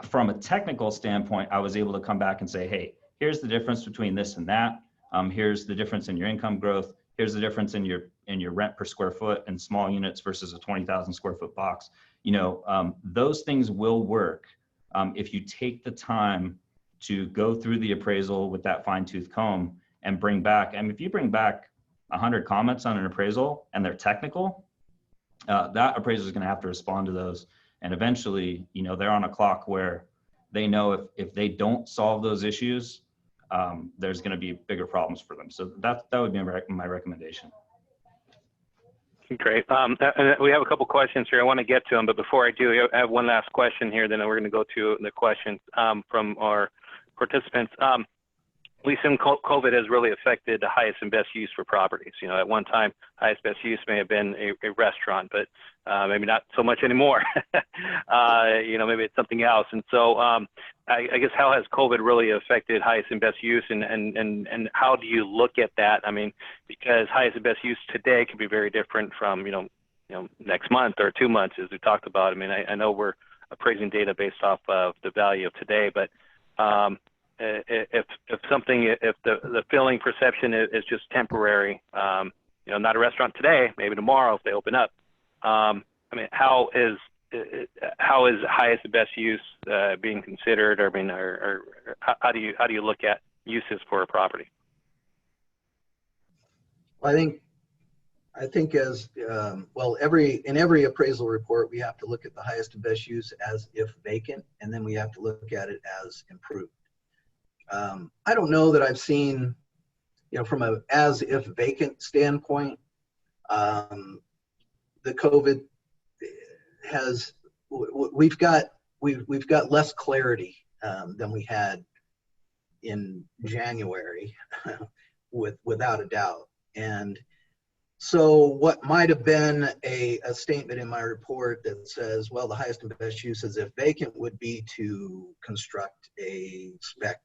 from a technical standpoint, I was able to come back and say, hey, here's the difference between this and that. Here's the difference in your income growth. Here's the difference in your rent per square foot and small units versus a 20,000 square foot box. Those things will work if you take the time to go through the appraisal with that fine tooth comb and bring back, if you bring back 100 comments on an appraisal and they're technical, that appraiser is going to have to respond to those. And eventually, they're on a clock where they know if they don't solve those issues, there's going to be bigger problems for them. So that would be my recommendation. Great. We have a couple questions here. I want to get to them, but before I do, I have one last question here. Then we're going to go to the questions from our participants. We assume COVID has really affected the highest and best use for properties. At one time, highest best use may have been a restaurant, but maybe not so much anymore. Maybe it's something else. And so I guess how has COVID really affected highest and best use, and how do you look at that? Because highest and best use today can be very different from, next month or 2 months, as we talked about. I know we're appraising data based off of the value of today, but if the feeling perception is just temporary, not a restaurant today, maybe tomorrow if they open up. How is highest and best use being considered? Or how do you look at uses for a property? Well, I think I think as, well, in every appraisal report, we have to look at the highest and best use as if vacant, and then we have to look at it as improved. I don't know that I've seen, from a as if vacant standpoint, the COVID has, we've got less clarity than we had in January, without a doubt. And so what might have been a statement in my report that says, well, the highest and best use as if vacant would be to construct a spec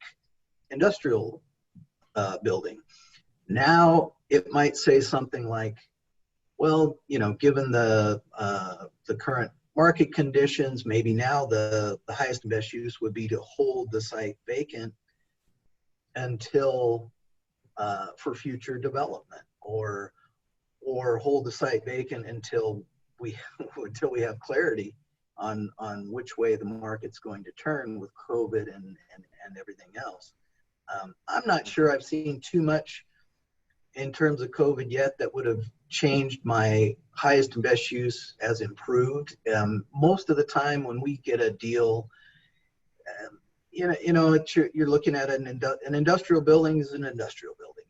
industrial building. Now it might say something like, well, given the current market conditions, maybe now the highest and best use would be to hold the site vacant until for future development, or hold the site vacant until we have clarity on which way the market's going to turn with COVID and everything else. I'm not sure I've seen too much in terms of COVID yet that would have changed my highest and best use as improved. Most of the time when we get a deal, you're looking at an industrial building is an industrial building.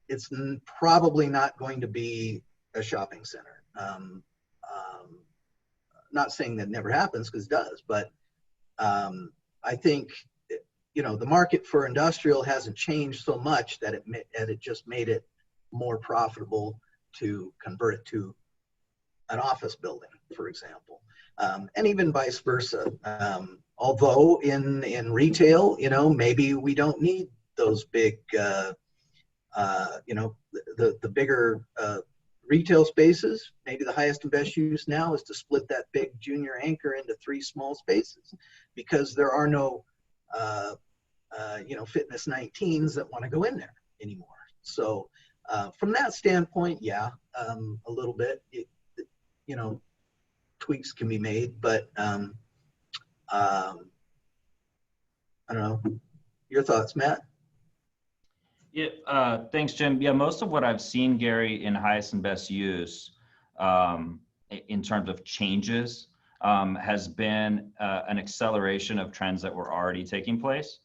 It's probably not going to be a shopping center. Not saying that never happens, because it does, but I think the market for industrial hasn't changed so much that it just made it more profitable to convert it to an office building, for example, and even vice versa. Although in retail, maybe we don't need those big, the bigger retail spaces. Maybe the highest and best use now is to split that big junior anchor into 3 small spaces, because there are no fitness 19s that want to go in there anymore. So from that standpoint, yeah, a little bit, tweaks can be made, but I don't know. Your thoughts, Matt? Yeah, thanks, Jim. Yeah, most of what I've seen, Gary, in highest and best use in terms of changes has been an acceleration of trends that were already taking place.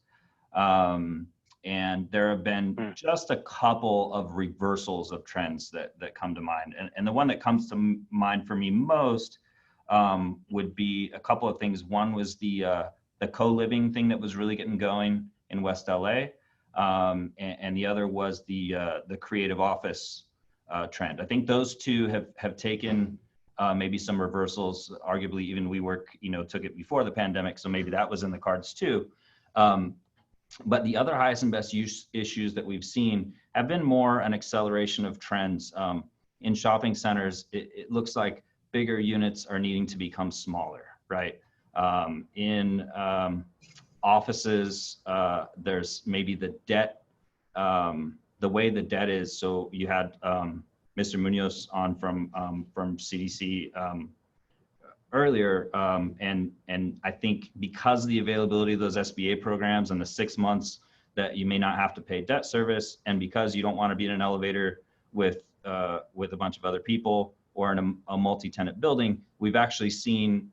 And there have been just a couple of reversals of trends that come to mind. And the one that comes to mind for me most would be a couple of things. One was the co-living thing that was really getting going in West LA. And the other was the creative office trend. I think those two have taken maybe some reversals. Arguably, even WeWork, took it before the pandemic, so maybe that was in the cards too. But the other highest and best use issues that we've seen have been more an acceleration of trends. In shopping centers, it looks like bigger units are needing to become smaller, right? In offices, there's maybe the debt, the way the debt is. So you had Mr. Munoz on from CDC earlier, and I think because of the availability of those SBA programs and the 6 months that you may not have to pay debt service, and because you don't want to be in an elevator with a bunch of other people or in a multi-tenant building, we've actually seen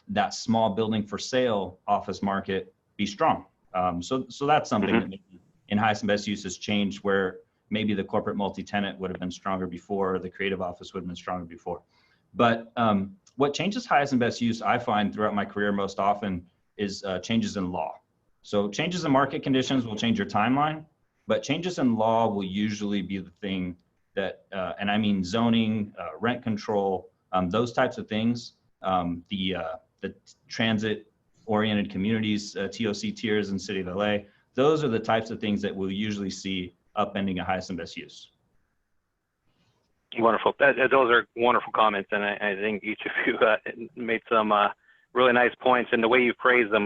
that small building for sale office market be strong. So that's something that maybe in highest and best use has changed, where maybe the corporate multi-tenant would have been stronger before, or the creative office would have been stronger before. But what changes highest and best use, I find throughout my career most often, is changes in law. So changes in market conditions will change your timeline, but changes in law will usually be the thing that, and I mean zoning, rent control, those types of things, the transit-oriented communities, TOC tiers in the city of LA, those are the types of things that we'll usually see upending a highest and best use. Wonderful. Those are wonderful comments, and I think each of you made some really nice points, and the way you phrase them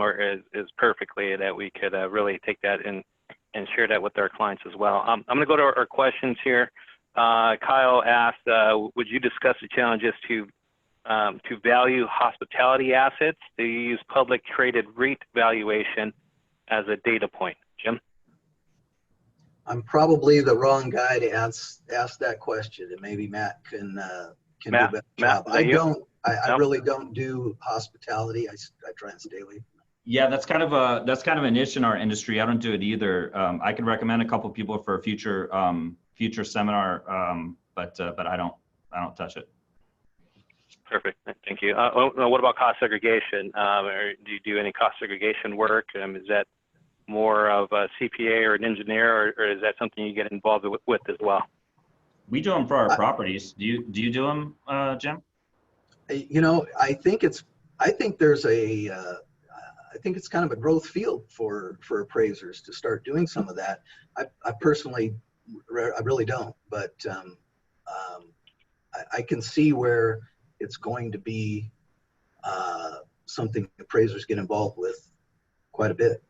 is perfectly that we could really take that and share that with our clients as well. I'm going to go to our questions here. Kyle asked, would you discuss the challenges to value hospitality assets? Do you use public traded REIT valuation as a data point? Jim? I'm probably the wrong guy to ask that question, and maybe Matt can do a better job. I really don't do hospitality. I try and stay away from it. Yeah, that's kind of a niche in our industry. I don't do it either. I can recommend a couple people for a future seminar, but I don't touch it. Perfect. Thank you. What about cost segregation? Or do you do any cost segregation work? Is that more of a CPA or an engineer, or is that something you get involved with as well? We do them for our properties. Do you do them, Jim? You know, I think it's kind of a growth field for appraisers to start doing some of that. I personally, I really don't, but I can see where it's going to be something appraisers get involved with quite a bit.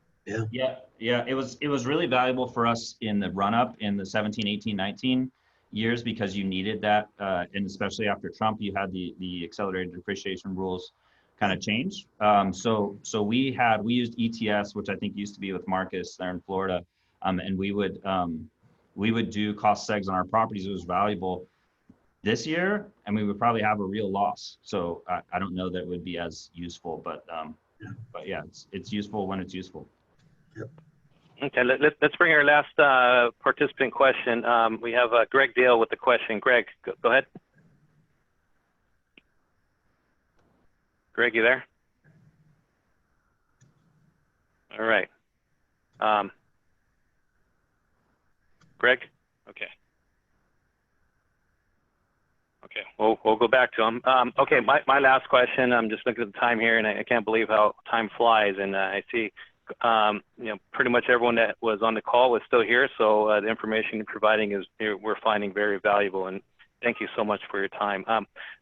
Yeah. It was really valuable for us in the run up in the 17, 18, 19 years, because you needed that, and especially after Trump, you had the accelerated depreciation rules kind of change. So we used ETS, which I think used to be with Marcus there in Florida, and we would do cost segs on our properties. It was valuable. This year, and we would probably have a real loss. So I don't know that it would be as useful, but yeah, it's useful when it's useful. Yep. Okay, let's bring our last participant question. We have Greg Dale with the question. Greg, go ahead. Greg, you there? All right. Greg? Okay. Okay, we'll go back to him. Okay, my last question, I'm just looking at the time here, and I can't believe how time flies, and I see pretty much everyone that was on the call is still here, so the information you're providing we're finding very valuable, and thank you so much for your time.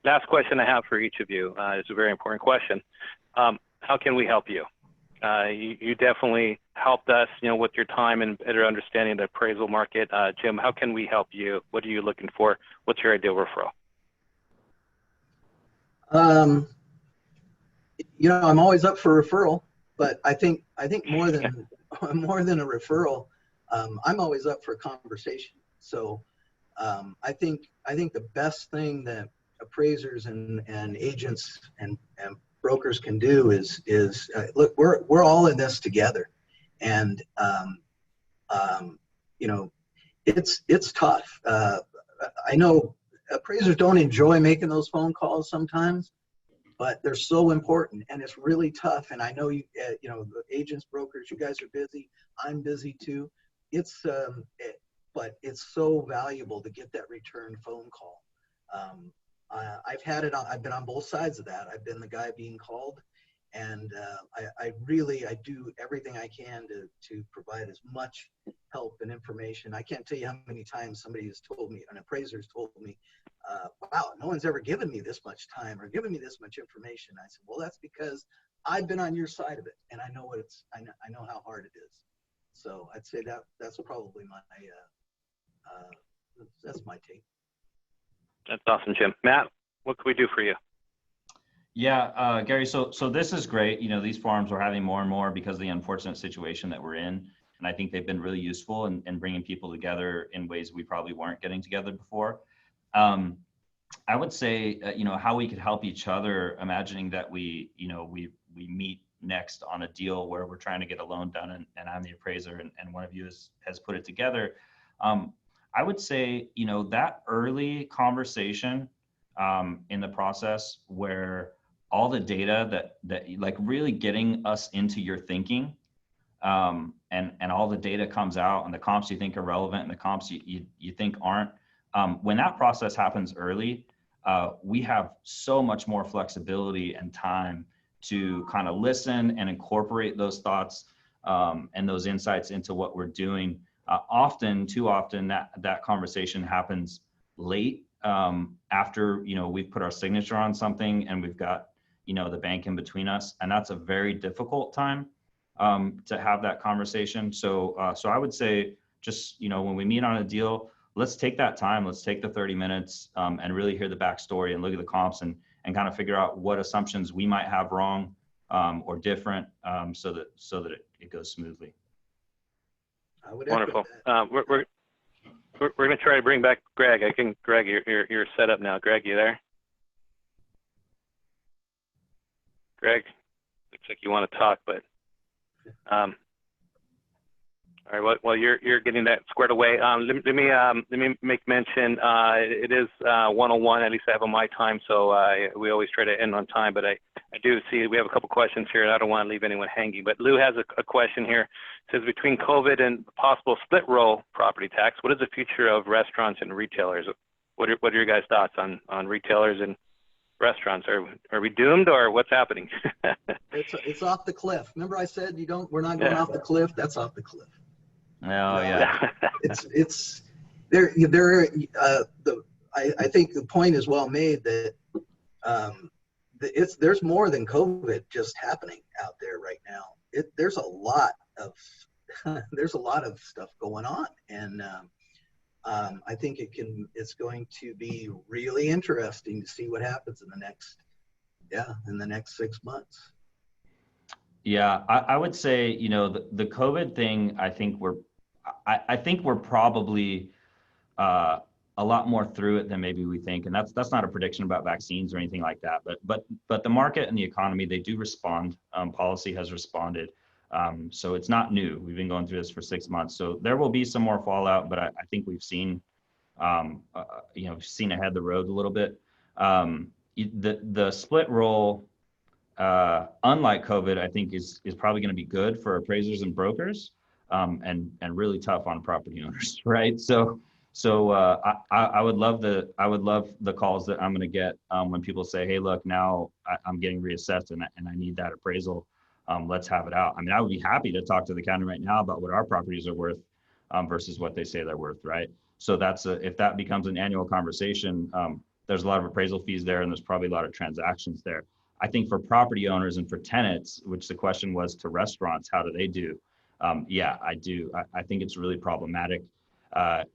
Last question I have for each of you. It's a very important question. How can we help you? You definitely helped us, with your time and better understanding the appraisal market. Jim, how can we help you? What are you looking for? What's your ideal referral? I'm always up for referral, but I think more than a referral, I'm always up for conversation. So I think the best thing that appraisers and agents and brokers can do is look, we're all in this together, and it's tough. I know appraisers don't enjoy making those phone calls sometimes, but they're so important, and it's really tough. And I know the agents, brokers, you guys are busy. I'm busy too. But it's so valuable to get that return phone call. I've been on both sides of that. I've been the guy being called, and I do everything I can to provide as much help and information. I can't tell you how many times somebody has told me, an appraiser has told me, wow, no one's ever given me this much time or given me this much information. I said, well, that's because I've been on your side of it, and I know I know how hard it is. So I'd say that's probably that's my take. That's awesome, Jim. Matt, what can we do for you? Yeah, Gary, so this is great. These forums we're having more and more because of the unfortunate situation that we're in. And I think they've been really useful in bringing people together in ways we probably weren't getting together before. I would say, how we could help each other, imagining that we meet next on a deal where we're trying to get a loan done, and I'm the appraiser and one of you has put it together. I would say, that early conversation in the process where all the data that like really getting us into your thinking, and all the data comes out, and the comps you think are relevant and the comps you think aren't. When that process happens early, we have so much more flexibility and time to kind of listen and incorporate those thoughts and those insights into what we're doing. Too often that conversation happens late, after we've put our signature on something and we've got the bank in between us, and that's a very difficult time to have that conversation. So I would say, just when we meet on a deal, let's take that time. Let's take the 30 minutes and really hear the backstory and look at the comps and kind of figure out what assumptions we might have wrong or different, so that it goes smoothly. I would Wonderful. echo that. We're going to try to bring back Greg. I think, Greg, you're set up now. Greg, you there? Greg, looks like you want to talk, but all right. Well, you're getting that squared away. Let me make mention. It is 1:01. At least I have on my time, so we always try to end on time. But I do see we have a couple questions here, and I don't want to leave anyone hanging. But Lou has a question here. It says, between COVID and possible split roll property tax, what is the future of restaurants and retailers? What are your guys' thoughts on retailers and restaurants? Are we doomed, or what's happening? It's off the cliff. Remember I said we're not going off the cliff? That's off the cliff. Oh, yeah. It's there. I think the point is well made that there's more than COVID just happening out there right now. There's a lot of stuff going on, and I think it's going to be really interesting to see what happens in the next 6 months. Yeah, I would say, the COVID thing, I think we're probably a lot more through it than maybe we think. And that's not a prediction about vaccines or anything like that. But the market and the economy, they do respond. Policy has responded. So it's not new. We've been going through this for 6 months. So there will be some more fallout, but I think we've seen, seen ahead the road a little bit. The split roll, unlike COVID, I think is probably going to be good for appraisers and brokers, and really tough on property owners, right? So I would love the calls that I'm going to get when people say, hey, look, now I'm getting reassessed and I need that appraisal. Let's have it out. I mean, I would be happy to talk to the county right now about what our properties are worth versus what they say they're worth, right? So if that becomes an annual conversation, there's a lot of appraisal fees there, and there's probably a lot of transactions there. I think for property owners and for tenants, which the question was to restaurants, how do they do? Yeah, I do. I think it's really problematic.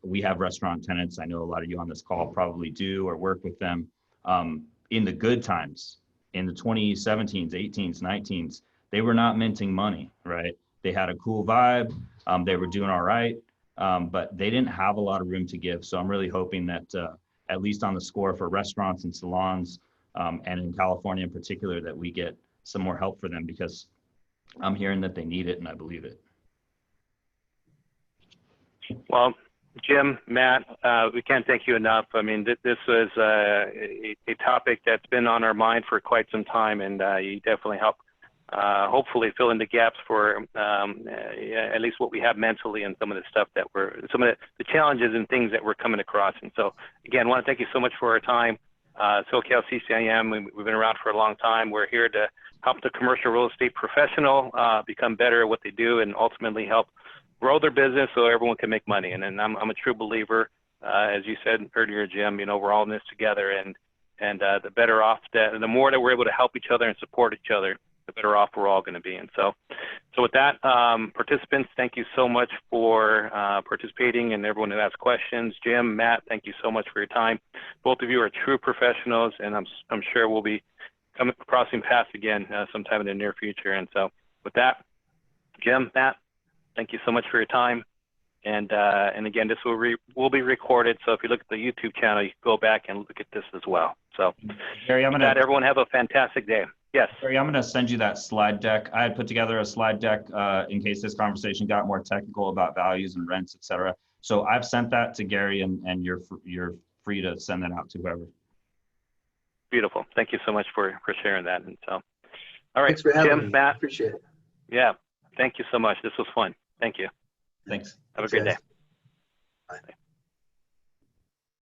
We have restaurant tenants. I know a lot of you on this call probably do or work with them. In the good times, in the 2017s, 18s, 19s, they were not minting money, right? They had a cool vibe. They were doing all right, but they didn't have a lot of room to give. So I'm really hoping that at least on the score for restaurants and salons, and in California in particular, that we get some more help for them, because I'm hearing that they need it and I believe it. Well, Jim, Matt, we can't thank you enough. I mean, this was a topic that's been on our mind for quite some time, and you definitely help hopefully fill in the gaps for at least what we have mentally and some of the stuff some of the challenges and things that we're coming across. And so, again, I want to thank you so much for our time. SoCal CCIM, we've been around for a long time. We're here to help the commercial real estate professional become better at what they do and ultimately help grow their business so everyone can make money. And I'm a true believer, as you said earlier, Jim, we're all in this together, and the better off the more that we're able to help each other and support each other, the better off we're all going to be. And so with that, participants, thank you so much for participating, and everyone who asked questions. Jim, Matt, thank you so much for your time. Both of you are true professionals, and I'm sure we'll be crossing paths again sometime in the near future. And so with that, Jim, Matt, thank you so much for your time. And again, this will be recorded. So if you look at the YouTube channel, you can go back and look at this as well. So Gary, everyone have a fantastic day. Yes. Gary, I'm going to send you that slide deck. I had put together a slide deck in case this conversation got more technical about values and rents, et cetera. So I've sent that to Gary, and you're free to send that out to whoever. Beautiful. Thank you so much for sharing that. And so, all right, Thanks for having Jim, me. Matt. Appreciate it. Yeah. Thank you so much. This was fun. Thank you. Thanks. Have a great day. Bye.